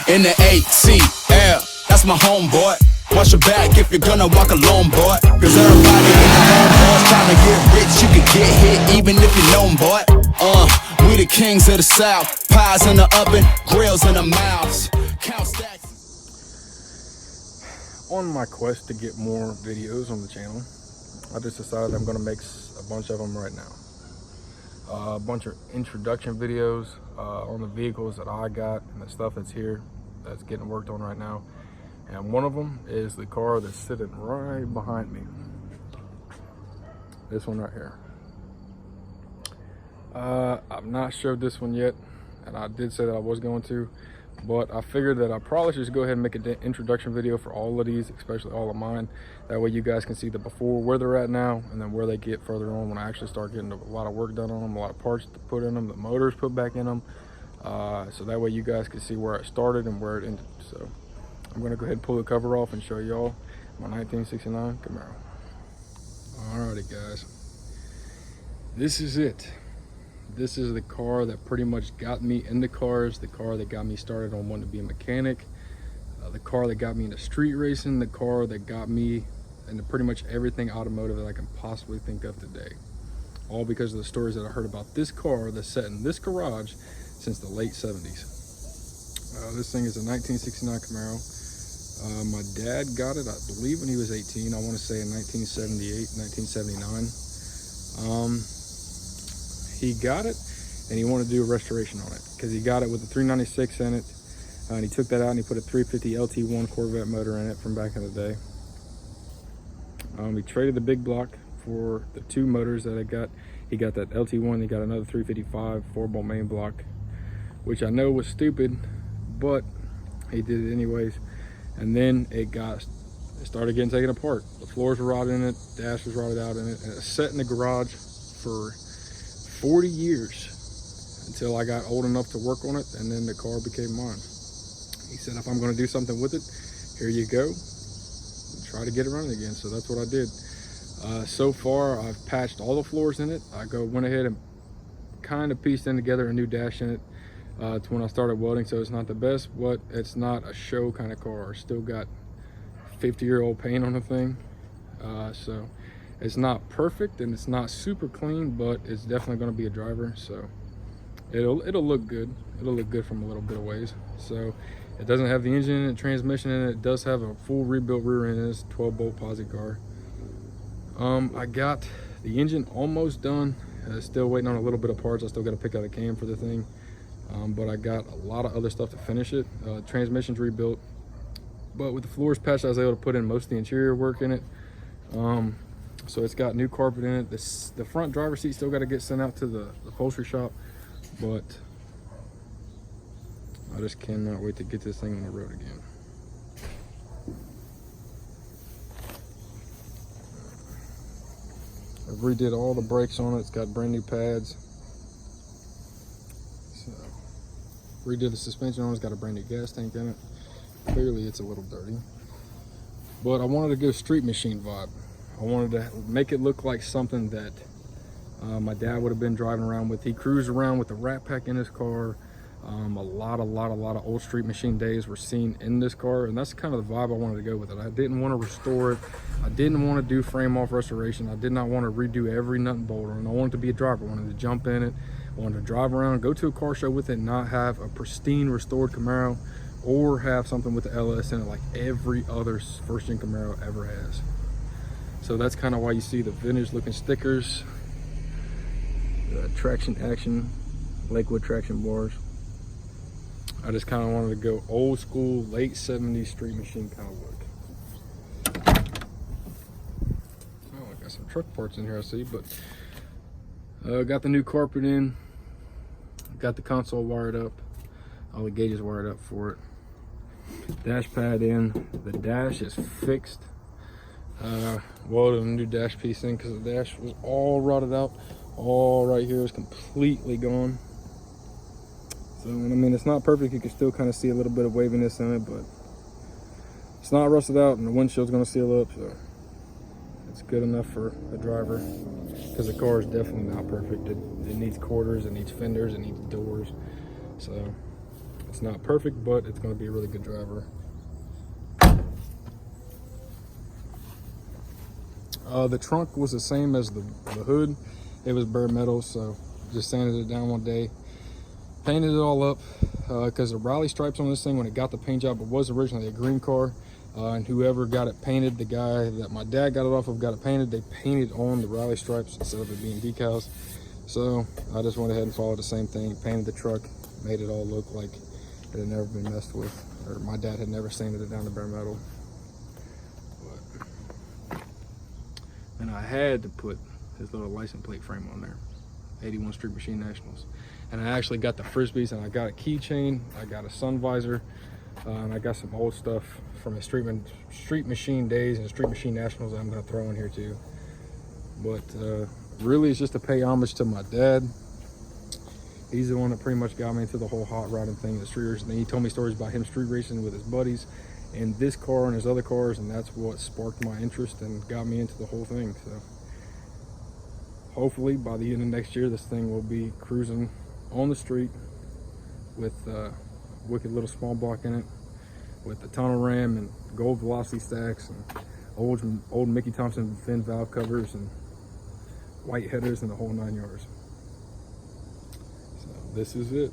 in the ATL. That's my homeboy. Watch your back if you're gonna walk alone, boy. Cause everybody in the homeboys trying to get rich. You can get hit even if you're known, boy. We the kings of the South. Pies in the oven, grills in the mouths. Count stacks. On my quest to get more videos on the channel, I just decided I'm gonna make a bunch of them right now. A bunch of introduction videos on the vehicles that I got and the stuff that's here that's getting worked on right now. And one of them is the car that's sitting right behind me. This one right here. I've not showed this one yet, and I did say that I was going to, but I figured that I probably should just go ahead and make an introduction video for all of these, especially all of mine. That way you guys can see the before, where they're at now, and then where they get further on when I actually start getting a lot of work done on them, a lot of parts to put in them, the motors put back in them. So that way you guys can see where I started and where it ended. So I'm gonna go ahead and pull the cover off and show y'all my 1969 Camaro. Alrighty guys, this is it. This is the car that pretty much got me into cars, the car that got me started on wanting to be a mechanic, the car that got me into street racing, the car that got me into pretty much everything automotive that I can possibly think of today. All because of the stories that I heard about this car that's set in this garage since the late 70s. This thing is a 1969 Camaro. My dad got it, I believe, when he was 18. I want to say in 1978, 1979. He got it and he wanted to do a restoration on it because he got it with a 396 in it, and he took that out and he put a 350 LT1 Corvette motor in it from back in the day. He traded the big block for the two motors that I got. He got that LT1, he got another 355 4-bolt main block, which I know was stupid, but he did it anyways. And then it started getting taken apart. The floors were rotted in it, dash was rotted out in it, and it sat in the garage for 40 years until I got old enough to work on it, and then the car became mine. He said, if I'm going to do something with it, here you go, try to get it running again. So that's what I did. So far I've patched all the floors in it. I went ahead and kind of pieced in together a new dash in it to when I started welding, so it's not the best, but it's not a show kind of car. Still got 50-year-old paint on the thing, so it's not perfect and it's not super clean, but it's definitely going to be a driver, so it'll look good. It'll look good from a little bit of ways. So it doesn't have the engine and transmission in it. It does have a full rebuilt rear end. It's 12-bolt posi car. I got the engine almost done. Still waiting on a little bit of parts. I still got to pick out a cam for the thing, but I got a lot of other stuff to finish it. Transmission's rebuilt, but with the floors patched, I was able to put in most of the interior work in it. So it's got new carpet in it. The front driver's seat still got to get sent out to the upholstery shop, but I just cannot wait to get this thing on the road again. I've redid all the brakes on it. It's got brand new pads. So redid the suspension on it. It's got a brand new gas tank in it. Clearly it's a little dirty, but I wanted to go street machine vibe. I wanted to make it look like something that my dad would have been driving around with. He cruised around with the Rat Pack in his car. A lot of old street machine days were seen in this car, and that's kind of the vibe I wanted to go with it. I didn't want to restore it. I didn't want to do frame off restoration. I did not want to redo every nut and bolt, and I wanted to be a driver. I wanted to jump in it. I wanted to drive around, go to a car show with it, and not have a pristine restored Camaro, or have something with the LS in it like every other first-gen Camaro ever has. So that's kind of why you see the vintage looking stickers, the traction action, Lakewood traction bars. I just kind of wanted to go old school, late 70s street machine kind of look. Oh, I got some truck parts in here I see, but got the new carpet in, got the console wired up, all the gauges wired up for it. Dash pad in, the dash is fixed. Welded a new dash piece in because the dash was all rotted out. All right here is completely gone. So, I mean, it's not perfect. You can still kind of see a little bit of waviness in it, but it's not rusted out, and the windshield's going to seal up, so it's good enough for a driver, because the car is definitely not perfect. It needs quarters, it needs fenders, it needs doors, so It's not perfect, but it's going to be a really good driver. The trunk was the same as the hood. It was bare metal, so just sanded it down one day, painted it all up, because the rally stripes on this thing, when it got the paint job, it was originally a green car, and whoever got it painted, the guy that my dad got it off of got it painted, they painted on the rally stripes instead of it being decals. So I just went ahead and followed the same thing, painted the truck, made it all look like it had never been messed with, or my dad had never sanded it down to bare metal. And I had to put his little license plate frame on there, 81 Street Machine Nationals. And I actually got the Frisbees, and I got a keychain, I got a sun visor, and I got some old stuff from the Street Machine days and Street Machine Nationals that I'm gonna throw in here too. But really it's just to pay homage to my dad. He's the one that pretty much got me into the whole hot rodding thing, the street racing thing. He told me stories about him street racing with his buddies and this car and his other cars, and that's what sparked my interest and got me into the whole thing. So hopefully by the end of next year, this thing will be cruising on the street with a wicked little small block in it, with the tunnel ram and gold velocity stacks and old Mickey Thompson fin valve covers and white headers and the whole 9 yards. So this is it.